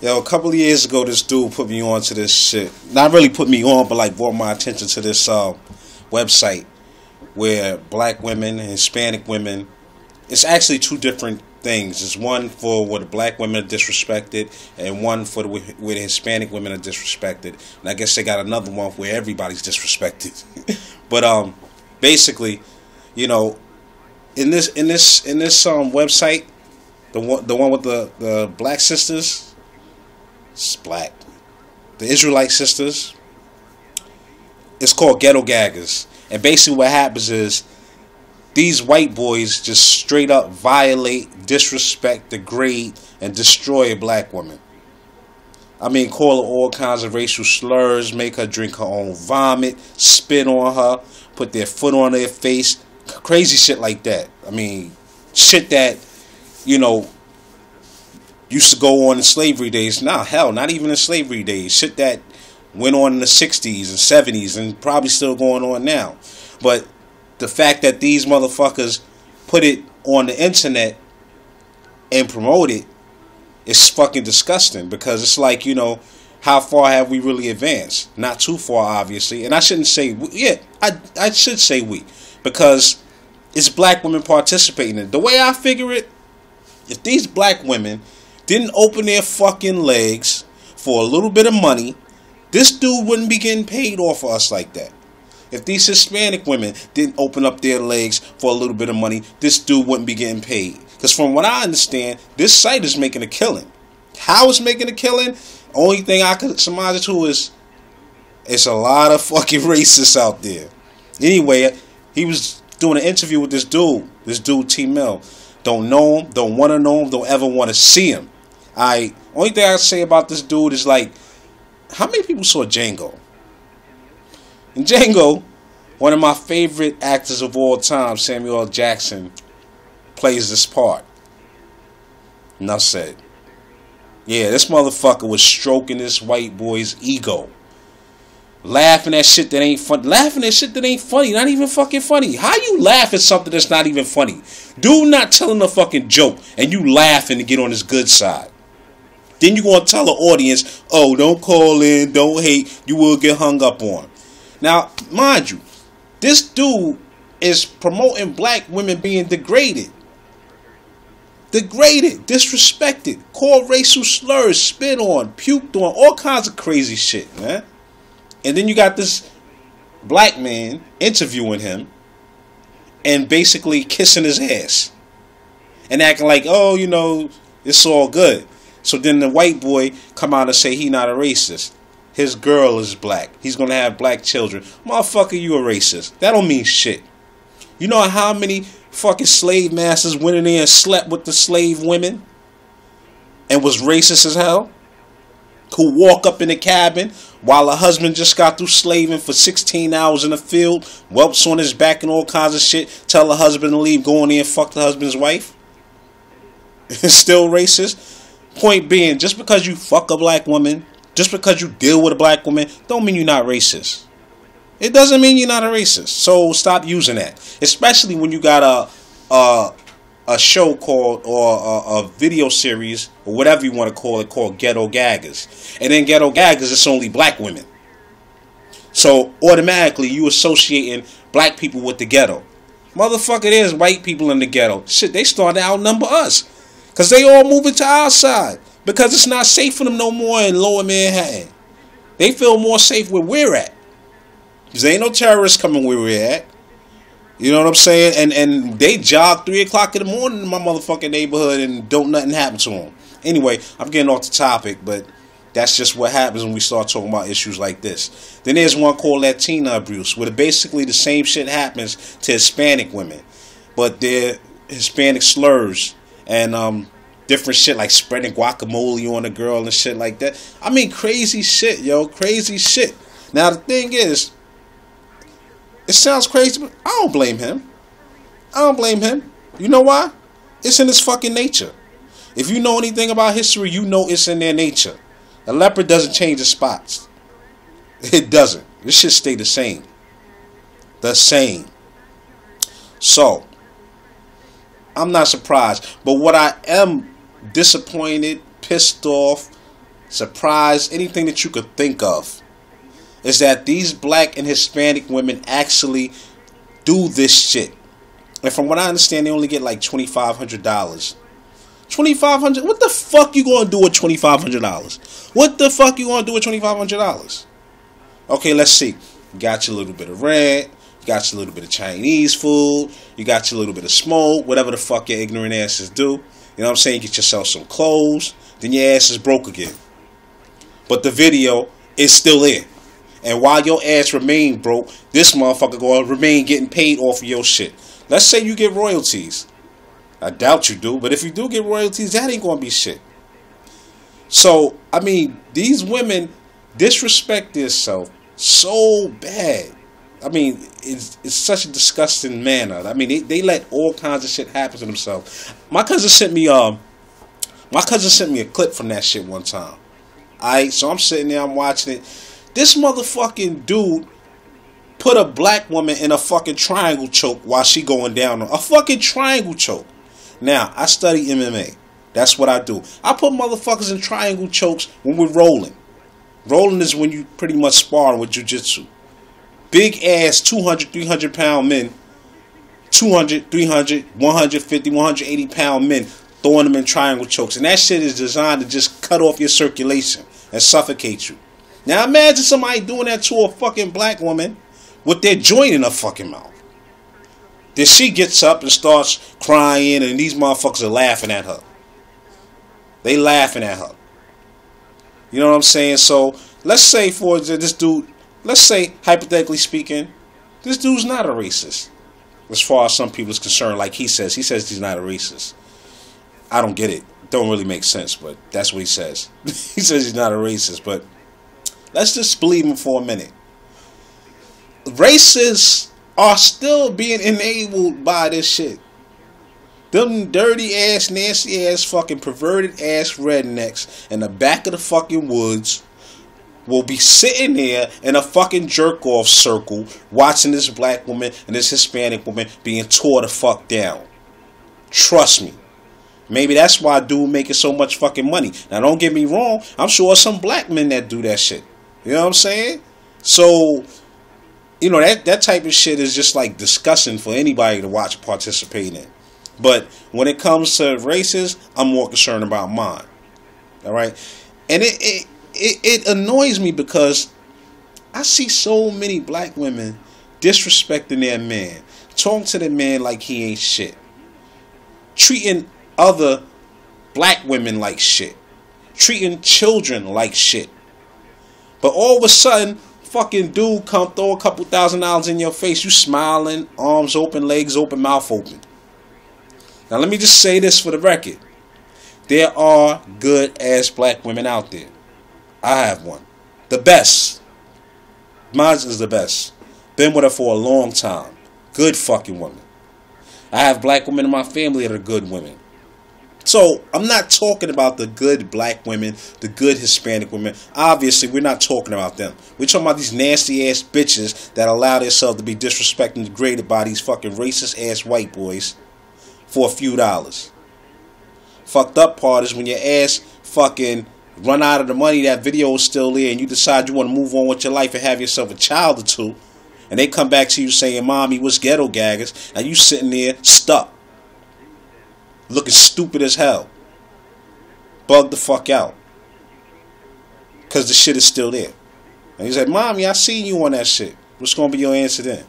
Yo, a couple of years ago, this dude put me on to this shit. Not really put me on, but like brought my attention to this website where black women and Hispanic women. It's actually two different things. It's one for where the black women are disrespected, and one for where the Hispanic women are disrespected. And I guess they got another one where everybody's disrespected. But basically, you know, in this website, the one with the black sisters. It's black. The Israelite sisters. It's called ghetto gaggers. And basically what happens is these white boys just straight up violate, disrespect, degrade, and destroy a black woman. I mean, call her all kinds of racial slurs, make her drink her own vomit, spit on her, put their foot on their face, crazy shit like that. I mean, shit that, you know, used to go on in slavery days. Nah, hell, not even in slavery days. Shit that went on in the 60s and 70s and probably still going on now. But the fact that these motherfuckers put it on the internet and promote it is fucking disgusting, because it's like, you know, how far have we really advanced? Not too far, obviously. And I shouldn't say, I should say we, because it's black women participating in it. The way I figure it, if these black women didn't open their fucking legs for a little bit of money, this dude wouldn't be getting paid off of us like that. If these Hispanic women didn't open up their legs for a little bit of money, this dude wouldn't be getting paid. Because from what I understand, this site is making a killing. How it's making a killing? Only thing I could surmise it to is it's a lot of fucking racists out there. Anyway, he was doing an interview with this dude T-Mel. Don't know him, don't want to know him, don't ever want to see him. Only thing I say about this dude is, like, how many people saw Django? In Django, one of my favorite actors of all time, Samuel L. Jackson, plays this part. Enough said. Yeah, this motherfucker was stroking this white boy's ego. Laughing at shit that ain't funny. Laughing at shit that ain't funny. Not even fucking funny. How you laugh at something that's not even funny? Dude not telling a fucking joke and you laughing to get on his good side. Then you gonna tell the audience, oh, don't call in, don't hate, you will get hung up on. Now, mind you, this dude is promoting black women being degraded. Degraded, disrespected, called racial slurs, spit on, puked on, all kinds of crazy shit, man. And then you got this black man interviewing him and basically kissing his ass and acting like, oh, you know, it's all good. So then the white boy come out and say he not a racist. His girl is black. He's going to have black children. Motherfucker, you a racist. That don't mean shit. You know how many fucking slave masters went in there and slept with the slave women and was racist as hell? Who walk up in the cabin while her husband just got through slaving for 16 hours in the field, whelps on his back and all kinds of shit, tell her husband to leave, go in there and fuck the husband's wife? Still racist? Point being, just because you fuck a black woman, just because you deal with a black woman, don't mean you're not racist. It doesn't mean you're not a racist. So stop using that. Especially when you got a show called, or a video series, or whatever you want to call it, called Ghetto Gaggers. And in Ghetto Gaggers, it's only black women. So automatically you associating black people with the ghetto. Motherfucker, there's white people in the ghetto. Shit, they starting to outnumber us. Because they all moving to our side. Because it's not safe for them no more in lower Manhattan. They feel more safe where we're at. Because there ain't no terrorists coming where we're at. You know what I'm saying? And they jog 3 o'clock in the morning in my motherfucking neighborhood and don't nothing happen to them. Anyway, I'm getting off the topic, but that's just what happens when we start talking about issues like this. Then there's one called Latina abuse, where basically the same shit happens to Hispanic women. But they're Hispanic slurs and different shit like spreading guacamole on a girl and shit like that. I mean, crazy shit, yo. Crazy shit. Now, the thing is, it sounds crazy, but I don't blame him. I don't blame him. You know why? It's in his fucking nature. If you know anything about history, you know it's in their nature. A leopard doesn't change its spots. It doesn't. It should stay the same. The same. So, I'm not surprised. But what I am disappointed, pissed off, surprise, anything that you could think of, is that these black and Hispanic women actually do this shit. And from what I understand, they only get like $2,500. $2,500? What the fuck you gonna do with $2,500? What the fuck you gonna do with $2,500? Okay, let's see. You got your little bit of rent. You got your little bit of Chinese food. You got your little bit of smoke. Whatever the fuck your ignorant asses do. You know what I'm saying? Get yourself some clothes. Then your ass is broke again. But the video is still in. And while your ass remain broke, this motherfucker gonna remain getting paid off of your shit. Let's say you get royalties. I doubt you do. But if you do get royalties, that ain't gonna be shit. So, I mean, these women disrespect themselves so bad. I mean, it's such a disgusting manner. I mean, they let all kinds of shit happen to themselves. My cousin sent me a clip from that shit one time. Alright, so I'm sitting there, I'm watching it. This motherfucking dude put a black woman in a fucking triangle choke while she going down on a fucking triangle choke. Now, I study MMA. That's what I do. I put motherfuckers in triangle chokes when we're rolling. Rolling is when you pretty much sparring with jiu-jitsu. Big ass 200, 300 pound men, 200, 300, 150, 180 pound men, throwing them in triangle chokes. And that shit is designed to just cut off your circulation and suffocate you. Now imagine somebody doing that to a fucking black woman with their joint in her fucking mouth. Then she gets up and starts crying and these motherfuckers are laughing at her. They laughing at her. You know what I'm saying? So let's say for this dude, let's say hypothetically speaking, this dude's not a racist. As far as some people is concerned, like he says he's not a racist. I don't get it. Don't really make sense, but that's what he says. He says he's not a racist, but let's just believe him for a minute. Racists are still being enabled by this shit. Them dirty ass, nasty ass, fucking perverted ass rednecks in the back of the fucking woods will be sitting there in a fucking jerk off circle watching this black woman and this Hispanic woman being tore the fuck down. Trust me. Maybe that's why dude making so much fucking money. Now don't get me wrong, I'm sure some black men that do that shit. You know what I'm saying? So, you know, that type of shit is just like disgusting for anybody to watch and participate in. But when it comes to races, I'm more concerned about mine. Alright? And it annoys me because I see so many black women disrespecting their man, talking to their man like he ain't shit, treating other black women like shit, treating children like shit. But all of a sudden, fucking dude come throw a couple $1,000s in your face, you smiling, arms open, legs open, mouth open. Now let me just say this for the record. There are good ass black women out there. I have one. The best. Mine is the best. Been with her for a long time. Good fucking woman. I have black women in my family that are good women. So, I'm not talking about the good black women, the good Hispanic women. Obviously, we're not talking about them. We're talking about these nasty ass bitches that allow themselves to be disrespected and degraded by these fucking racist ass white boys for a few dollars. Fucked up part is when your ass fucking run out of the money, that video is still there, and you decide you want to move on with your life and have yourself a child or two, and they come back to you saying, "Mommy, what's ghetto gaggers?" And you sitting there stuck, looking stupid as hell, bugged the fuck out, because the shit is still there. And he said, "Mommy, I seen you on that shit. What's gonna be your answer then?"